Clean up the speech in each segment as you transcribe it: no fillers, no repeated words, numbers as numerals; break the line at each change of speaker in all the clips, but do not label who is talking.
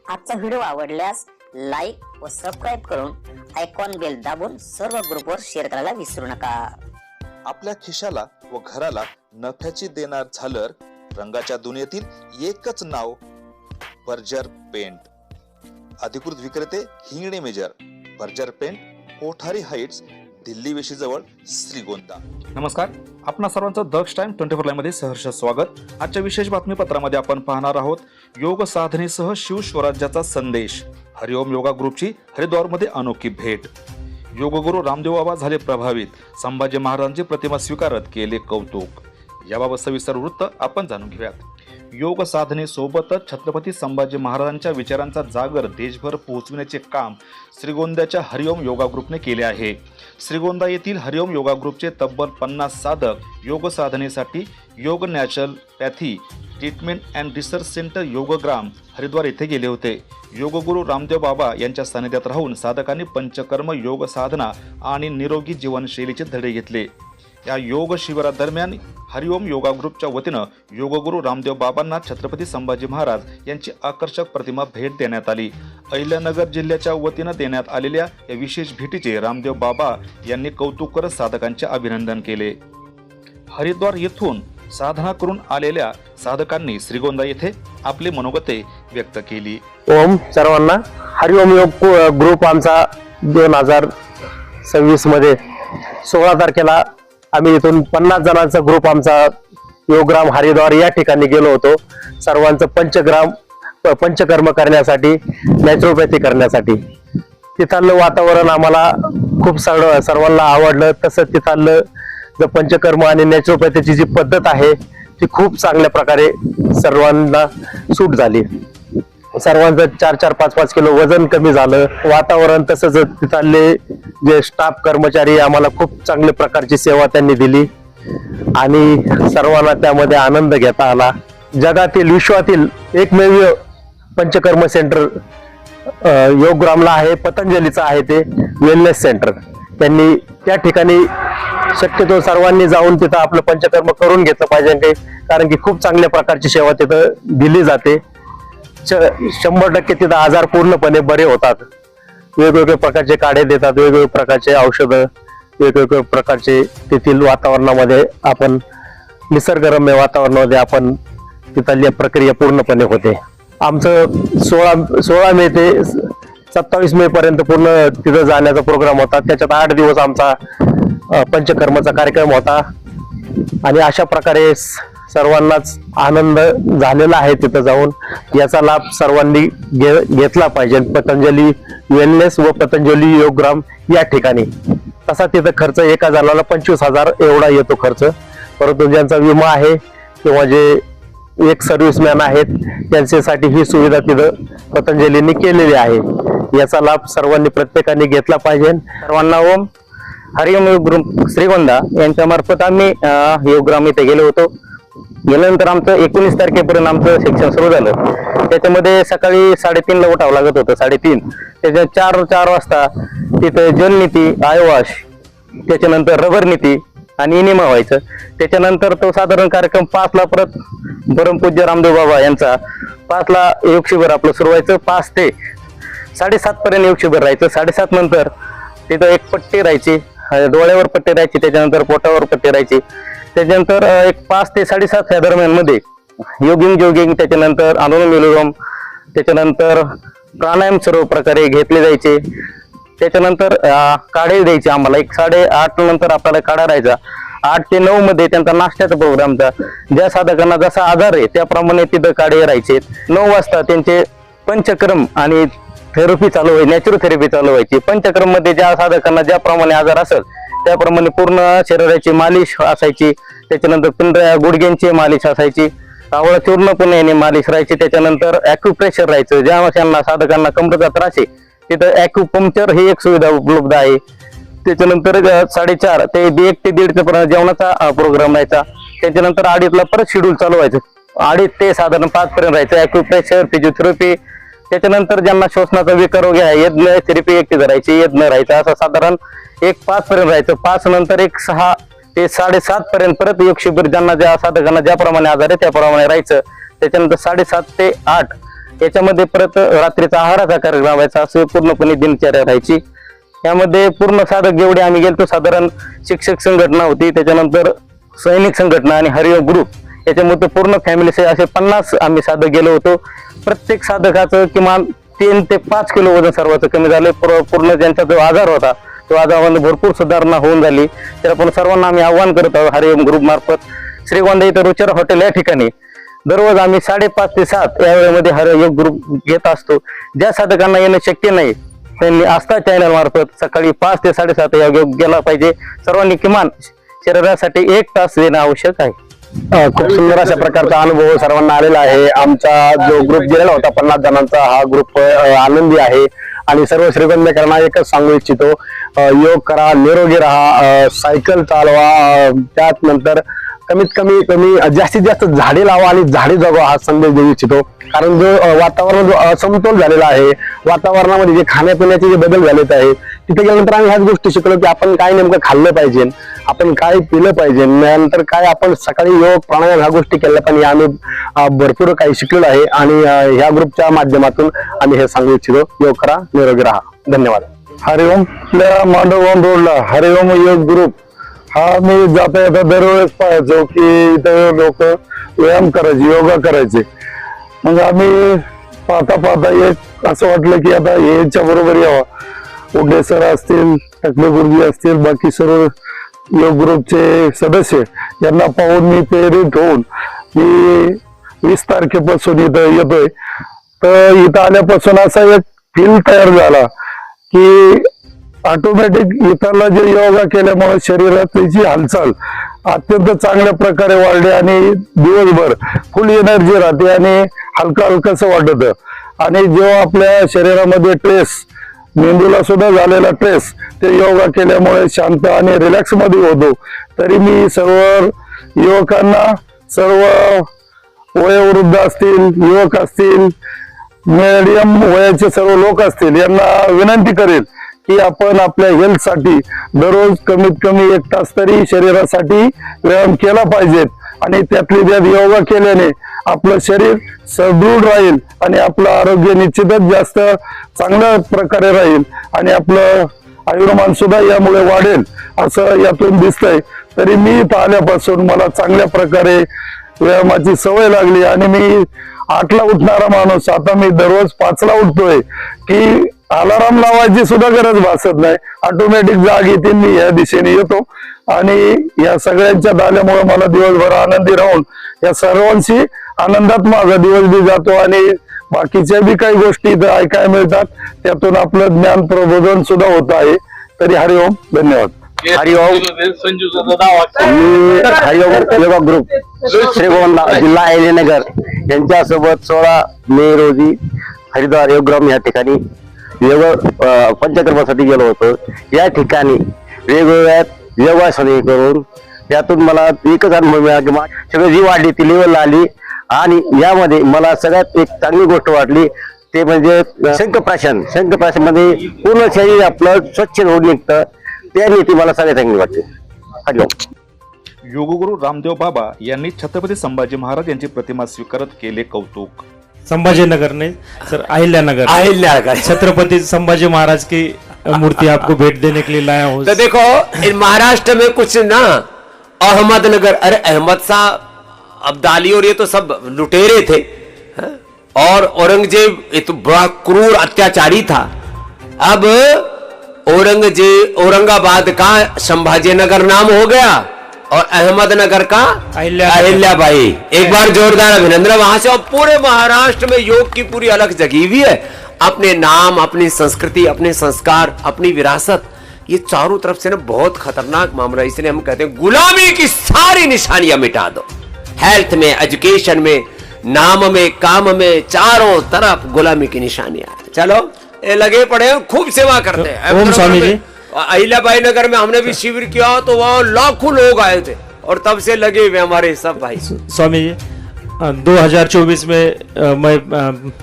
आजचा व्हिडिओ आवडल्यास लाईक व सबस्क्राईब करून आयकॉन बेल दाबून सर्व ग्रुपवर शेअर करायला विसरू नका।
आपल्या खिशाला व घराला नफ्याची देणार झालर रंगाच्या दुनियेतील एकच नाव बर्जर पेंट। अधिकृत विक्रेते हिंगणे मेजर, Berger paint, Kothari Heights, Delhi वेशीजवळ, श्रीगोंदा।
नमस्कार, आपणा सर्वांचं दक्ष टाइम 24 लाईव्ह मध्ये सहर्ष स्वागत। आजच्या विशेष बातमीपत्रामध्ये आपण पाहणार आहोत योग साधनेसह शिव स्वराज्याचा संदेश। हरिओम योगा ग्रुपची हरिद्वारमध्ये अनोखी भेट। योगगुरु रामदेव बाबा झाले प्रभावित, संभाजी महाराजांची प्रतिमा स्वीकारत केले कौतुक। याबाबत सविस्तर वृत्त आपण जाणून घेऊयात। योग साधनेसोबतच छत्रपती संभाजी महाराजांच्या विचारांचा जागर देशभर पोहोचविण्याचे काम श्रीगोंद्याच्या हरिओम योगा ग्रुपने केले आहे। श्रीगोंदा येथील हरिओम योगा ग्रुपचे तब्बल 50 साधक योग साधनेसाठी Yog naturopathy treatment and research centre Yoggram Haridwar येथे गेले होते। योगगुरु रामदेव बाबा यांच्या सानिध्यात राहून साधकांनी पंचकर्म योग साधना आणि निरोगी जीवनशैलीचे धडे घेतले। या योग शिबिरादरम्यान हरिओम योगा ग्रुपच्या वतीनं योगगुरु रामदेव बाबांना छत्रपती संभाजी महाराज यांची आकर्षक प्रतिमा भेट देण्यात आली। अहिल्यानगर जिल्ह्याच्या वतीनं देण्यात आलेल्या या विशेष भेटीचे रामदेव बाबा यांनी कौतुक करत साधकांचे अभिनंदन केले। हरिद्वार येथून साधना करून आलेल्या साधकांनी श्रीगोंदा येथे आपली मनोगते व्यक्त केली।
ओम सर्वांना, हरिओम योग ग्रुप आमचा 2026 मध्ये 16 तारखेला आम्ही इथून 50 जणांचा ग्रुप आमचा योगग्राम हरिद्वार या ठिकाणी गेलो होतो। सर्वांचं पंचकर्म करण्यासाठी, नॅचरोपॅथी करण्यासाठी। तिथलं वातावरण आम्हाला खूप सर्वांना आवडलं। तसंच तिथलं जो पंचकर्म आणि नॅचरोपॅथीची जी पद्धत आहे ती खूप चांगल्या प्रकारे सर्वांना सूट झाली। सर्वांचं 4-4, 5-5 किलो वजन कमी झालं। वातावरण तसंच तिथले जे स्टाफ कर्मचारी आम्हाला खूप चांगल्या प्रकारची सेवा त्यांनी दिली आणि सर्वांना त्यामध्ये आनंद घेता आला। जगातील, विश्वातील एकमेव पंचकर्म सेंटर योगग्रामला आहे, पतंजलीचं आहे ते वेलनेस सेंटर। त्यांनी त्या ठिकाणी शक्यतो सर्वांनी जाऊन तिथं आपलं पंचकर्म करून घेतलं पाहिजे, कारण की खूप चांगल्या प्रकारची सेवा तिथं दिली जाते। 100% तिथं आजार पूर्णपणे बरे होतात। वेगवेगळ्या प्रकारचे काढे देतात, वेगवेगळ्या प्रकारचे औषधं, वेगवेगळ्या प्रकारचे तेथील वातावरणामध्ये आपण निसर्गरम्य वातावरणामध्ये आपण तिथली प्रक्रिया पूर्णपणे होते। आमचं 16 मे ते 27 मे पर्यंत पूर्ण तिथं जाण्याचा प्रोग्राम होता। त्याच्यात 8 दिवस आमचा पंचकर्माचा कार्यक्रम होता आणि अशा प्रकारे सर्वांनाच आनंद झालेला आहे तिथं जाऊन। याचा लाभ सर्वांनी घेतला पाहिजे। पतंजली वेलनेस व पतंजली योगग्राम या ठिकाणी तसा तिथं खर्च एका जणाला 25,000 एवढा येतो खर्च। परंतु ज्यांचा विमा आहे किंवा जे एक सर्व्हिसमॅन आहेत त्यांच्यासाठी ही सुविधा तिथं पतंजलीने केलेली आहे। याचा लाभ सर्वांनी प्रत्येकाने घेतला पाहिजे।
सर्वांना ओम। हरिओम योग ग्रुप श्रीगोंदा यांच्या मार्फत आम्ही योगग्राम इथे गेलो होतो। गेल्यानंतर आमचं 19 तारखेपर्यंत आमचं सेक्शन सुरू झालं। त्याच्यामध्ये सकाळी 3:30ला उठावं लागत होतं, 3:30। त्याच्या 4 वाजता तिथे जलनीती, आयवाश, त्याच्यानंतर रबर नीती आणि इनिमा व्हायचं। त्याच्यानंतर तो साधारण कार्यक्रम 5ला परत परमपूज्य रामदेव बाबा यांचा 5ला योग शिबिर आपलं सुरू व्हायचं। 5 ते 7:30 पर्यंत योग शिबिर राहायचं। 7:30 नंतर तिथं एक पट्टी राहायची, डोळ्यावर पट्टी राहायची, त्याच्यानंतर पोटावर पट्टी राहायची। त्याच्यानंतर एक 5 ते 7:30 या दरम्यान मध्ये जोगिंग, त्याच्यानंतर अनुलोम विलोम, त्याच्यानंतर प्राणायाम सर्व प्रकारे घेतले जायचे। त्याच्यानंतर काढे द्यायचे आम्हाला। 8:30 नंतर आपल्याला काढा राहायचा। 8 ते 9 मध्ये त्यांचा नाश्त्याचा प्रोग्रामचा, ज्या साधकांना जसा आजार आहे त्याप्रमाणे तिथं काढे राहायचे। 9 वाजता त्यांचे पंचक्रम आणि थेरपी चालू व्हायची, नॅचरोथेरपी चालू व्हायची। पंचक्रम मध्ये ज्या साधकांना ज्याप्रमाणे आजार असेल त्याप्रमाणे पूर्ण शरीराची मालिश असायची। त्याच्यानंतर पिंडऱ्या गुडघ्यांची मालिश असायची, आवळा चूर्ण पुन्हा याने मालिश राहायची। त्याच्यानंतर ॲक्युप्रेशर राहायचं। ज्या साधकांना कमरेचा त्रास आहे तिथं ॲक्युपंक्चर ही एक सुविधा उपलब्ध आहे। त्याच्यानंतर 4:30 ते 1 ते 1:30 पर्यंत जेवणाचा प्रोग्राम राहायचा। त्याच्यानंतर 2:30ला परत शेड्यूल चालू व्हायचं। 2:30 ते साधारण 5 पर्यंत राहायचं ॲक्युप्रेशर, फिजिओथेरपी। त्याच्यानंतर ज्यांना श्वसनाचा विकार रोग आहे यज्ञ थेरपी एकटी धरायची, यज्ञ राहायचा। असं साधारण 1-5 पर्यंत राहायचं। 5 नंतर 6 ते 7:30 पर्यंत परत योग शिबिर, ज्यांना ज्या साधकांना ज्याप्रमाणे आजार आहे त्याप्रमाणे राहायचं। त्याच्यानंतर 7:30 ते 8 याच्यामध्ये परत रात्रीचा आहाराचा कार्यक्रम व्हायचा, असे पूर्णपणे दिनचर्या राहायची. यामध्ये पूर्ण साधक जेवढे आम्ही गेलतो, साधारण शिक्षक संघटना होती, त्याच्यानंतर सैनिक संघटना आणि हरिओम ग्रुप, याच्यामध्ये पूर्ण फॅमिली असे 50 आम्ही साधक गेलो होतो. प्रत्येक साधकाचं किमान 3 ते 5 किलो वजन सर्वांचं कमी झालं. पूर्ण ज्यांचा जो आजार होता तो आजारामध्ये भरपूर सुधारणा होऊन झाली. तर आपण सर्वांना आम्ही आव्हान करत आहोत हरिओम ग्रुप मार्फत. श्रीगोंदा इथं रुचिरा हॉटेल या ठिकाणी दररोज आम्ही 5:30 ते 7 या वेळेमध्ये हरिओम ग्रुप घेत असतो. ज्या साधकांना येणं शक्य नाही त्यांनी आस्था चॅनल मार्फत सकाळी 5 ते 7:30 या योग गेला पाहिजे. सर्वांनी किमान शरीरासाठी 1 तास देणं आवश्यक आहे.
खूप सुंदर अशा प्रकारचा अनुभव सर्वांना आलेला आहे. आमचा जो ग्रुप गेलेला होता 50 जणांचा, हा ग्रुप आनंदी आहे. आणि सर्व श्रीगोंदेकरांना एकच सांगू इच्छितो, योग करा, निरोगी राहा, सायकल चालवा, त्यात नंतर कमीत कमी जास्तीत जास्त झाडे लावा आणि झाडे जगवा हा संदेश देऊ इच्छितो. कारण जो वातावरण जो असमतोल झालेला आहे, वातावरणामध्ये जे खाण्यापिण्याचे जे बदल झालेत आहे, तिथे गेल्यानंतर आम्ही ह्याच गोष्टी शिकलो की आपण काय नेमकं खाल्लं पाहिजे, आपण काय पिलं पाहिजे, नंतर काय आपण सकाळी योग प्राणायाम ह्या गोष्टी केल्या पाहिजे. आम्ही भरपूर काही शिकलेलो आहे आणि ह्या ग्रुपच्या माध्यमातून आम्ही हे सांगू इच्छितो, योग करा, निरोगी राहा. धन्यवाद.
हरिओम मांडवगण रोडला हरिओम योग ग्रुप हा मी जाता येता दरवेळेस पाहायचो की इथं लोक व्यायाम करायचे, योगा करायचे. मग आम्ही पाहता एक असं वाटलं की आता यांच्या बरोबर यावं. उड्डे सर असतील, टकले गुरुजी असतील, बाकी सर्व योग ग्रुपचे सदस्य यांना पाहून मी प्रेरित होऊन मी 20 तारखेपासून इथं येतोय. तर इथं आल्यापासून असा एक फील तयार झाला की ऑटोमॅटिक इतरला जे योगा केल्यामुळे शरीरातली जी हालचाल अत्यंत चांगल्या प्रकारे वाढली आणि दिवसभर फुल एनर्जी राहते आणि हलकं वाटत. आणि जेव्हा आपल्या शरीरामध्ये ट्रेस, मेंदूला सुद्धा झालेला ट्रेस ते योगा केल्यामुळे शांत आणि रिलॅक्स मध्ये होतो. तरी मी सर्व युवकांना, सर्व वयोवृद्ध असतील, युवक असतील, मीडियम वयाचे सर्व लोक असतील यांना विनंती करेल की आपण आपल्या हेल्थ साठी दररोज कमीत कमी 1 तास तरी शरीरासाठी व्यायाम केला पाहिजेत. आणि त्यातली त्यात योगा केल्याने आपलं शरीर सदृढ राहील आणि आपलं आरोग्य निश्चितच जास्त चांगल्या प्रकारे राहील आणि आपलं आयुर्मान सुद्धा यामुळे वाढेल असं यातून दिसतंय. तरी मी इथं आल्यापासून मला चांगल्या प्रकारे व्यायामाची सवय लागली आणि मी 8ला उठणारा माणूस आता मी दररोज 5ला उठतोय की अलाराम लावायची सुद्धा गरज भासत नाही. ऑटोमॅटिक जाग येते, मी या दिशेने येतो आणि या सगळ्यांच्या आल्यामुळे मला दिवसभर आनंदी राहून या सर्वांशी आनंदात माझा दिवस बी जातो आणि बाकीच्या बी काही गोष्टी इथं ऐकायला मिळतात, त्यातून आपलं ज्ञान प्रबोधन सुद्धा होत आहे. तरी हरिओम, धन्यवाद.
हरिओम. मी हरिओम योगा ग्रुप श्रीगोंदा जिल्हा अहिल्यानगर यांच्यासोबत 16 मे रोजी हरिद्वार योगग्राम या ठिकाणी योग पंचकर्मासाठी गेलो होतो. या ठिकाणी वेगवेगळ्या योगासने करून त्यातून मला एकच अनुभव मिळाला की सगळी जी वाढली ती लेवल आली. आणि यामध्ये मला सगळ्यात एक चांगली गोष्ट वाटली ते म्हणजे शंखप्राशन मध्ये पूर्ण शरीर आपलं स्वच्छ होऊन निघतं. त्या नीती मला सगळ्यात चांगली वाटते. हरिओम.
योगगुरु रामदेव बाबा यांनी छत्रपती संभाजी महाराज यांची प्रतिमा स्वीकारत केले कौतुक.
संभाजीनगर नहीं सर, अहिल्यानगर छत्रपति संभाजी महाराज की मूर्ति आपको भेंट देने के लिए लाया हूँ.
तो देखो इन महाराष्ट्र में कुछ ना अहमदनगर, अरे अहमद शाह अब्दाली और ये तो सब लुटेरे थे और औरंगजेब ये तो बड़ा क्रूर अत्याचारी था. अब औरंगाबाद का संभाजीनगर नाम हो गया और अहमदनगर का अहिल्याबाई. एक बार जोरदार अभिनंदन वहां से. और पूरे महाराष्ट्र में योग की पूरी अलग जगी हुई है. अपने नाम, अपनी संस्कृति, अपने संस्कार, अपनी विरासत, ये चारों तरफ से ना बहुत खतरनाक मामला. इसलिए हम कहते हैं गुलामी की सारी निशानियां मिटा दो. हेल्थ में, एजुकेशन में, नाम में, काम में, चारों तरफ गुलामी की निशानियां. चलो ये लगे पड़े हैं, खूब सेवा करते हैं.
ओम स्वामी जी.
अहिल्याबाई नगर में हमने भी शिविर किया तो वहां लाखों लोग आए थे और तब से लगे हुए हमारे सब भाई.
स्वामी जी, 2024 में मैं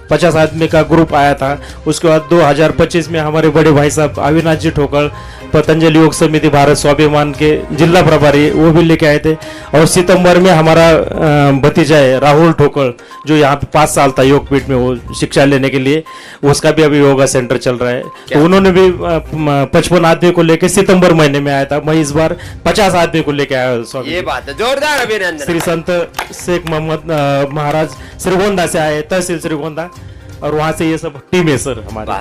50 आदमी का ग्रुप आया था। उसके बाद 2025 में हमारे बड़े भाई साहब अविनाश जी ठोकर पतंजलि योग समिति भारत स्वाभिमान के जिला प्रभारी वो भी लेके आए थे। और सितंबर में हमारा भतीजा है राहुल ठोकर जो यहाँ पे 5 साल था योगपीठ में वो शिक्षा लेने के लिए, उसका भी अभी योगा सेंटर चल रहा है। तो उन्होंने भी 55 आदमी को लेके सितंबर महीने में आया था। मैं इस बार 50 आदमी को लेके आया स्वामी।
ये बात है, जोरदार अभिनंदन।
श्री संत शेख मोहम्मद महाराज श्रीगोंदा से आए, तहसील श्रीगोंदा, और वहां से ये सब टीम है सर हमारी।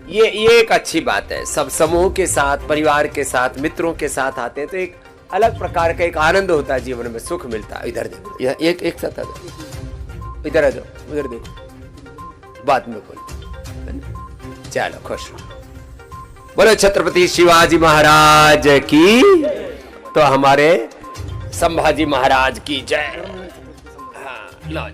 ये एक अच्छी बात है, सब समूह के साथ, परिवार के साथ, मित्रों के साथ आते हैं तो एक अलग प्रकार का एक आनंद होता है, जीवन में सुख मिलता है। इधर देखो, यह एक साथ आ जाओ, इधर आ जाओ, उधर देखो, बाद में बोलो। चलो खुश रहो। बोलो छत्रपति शिवाजी महाराज की, तो हमारे संभाजी महाराज की जय। हाँ, लो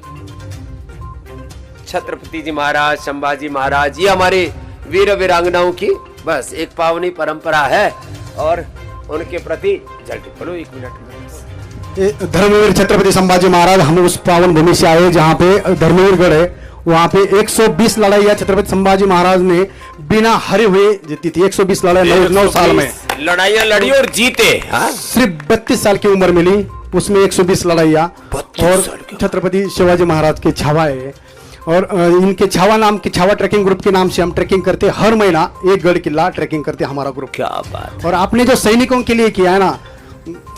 छत्रपति जी महाराज, संभाजी महाराज, ये हमारे वीर वीरांगनाओं की बस एक पावनी परंपरा है और उनके प्रति जल्दी बोलो 1 मिनट में।
धर्मवीर छत्रपति संभाजी महाराज, हम उस पावन भूमि से आए जहाँ पे धर्मवीरगढ़ है। वहाँ पे 120 लड़ाइयाँ छत्रपति संभाजी महाराज ने बिना हारे हुए जीती थी। 120 लड़ाई 9 साल में
लड़ाइयाँ लड़ी और जीते।
सिर्फ 32 साल की उम्र मिली, उसमें 120 लड़ाइयाँ। और छत्रपति शिवाजी महाराज के छावा है, और इनके छावा नाम के छावा ट्रैकिंग ग्रुप के नाम से हम ट्रैकिंग करते, हर महीना एक गढ़ किला ट्रैकिंग करते हमारा ग्रुप।
क्या बात।
और आपने जो सैनिकों के लिए किया है ना,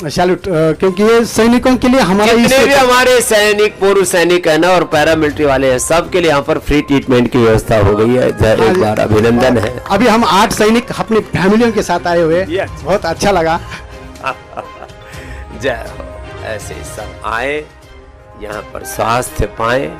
सैल्यूट, क्योंकि ये सैनिकों के लिए हमारा
जितने भी हमारे सैनिक, पूर्व सैनिक है ना और पैरामिलिट्री वाले हैं, सबके लिए यहाँ पर फ्री ट्रीटमेट की व्यवस्था हो गई है। एक बार अभिनंदन है।
अभी हम 8 सैनिक अपनी फैमिलियों के साथ आए हुए, बहुत अच्छा लगा।
जय हो। ऐसे सब आए, यहाँ पर स्वास्थ्य पाए।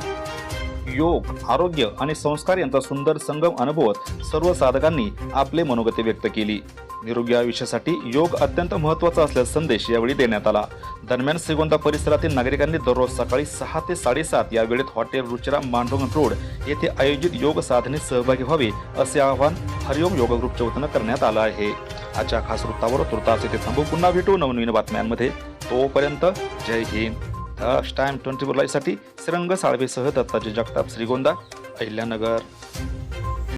योग, आरोग्य आणि संस्कार यांचा सुंदर संगम अनुभवत सर्व साधकांनी आपले मनोगती व्यक्त केली। निरोगी आयुष्यासाठी योग अत्यंत महत्त्वाचा असल्याचा संदेश यावेळी देण्यात आला। दरम्यान श्रीगोंदा परिसरातील नागरिकांनी दररोज सकाळी 6 ते 7:30 या वेळेत हॉटेल रुचिरा मांडोंग रोड येथे आयोजित योग साधनेत सहभागी व्हावे असे आवाहन हरिओम योग ग्रुपच्या वतीनं करण्यात आलं आहे। आजच्या खास वृत्तावर तुर्तास येथे थांबू, पुन्हा भेटू नवनवीन बातम्यांमध्ये। तोपर्यंत जय हिंद। द टाइम 24 लाईव्ह साठी श्रीरंग साळवेसह दत्ताजी जगताप, श्रीगोंदा, अहिल्यानगर।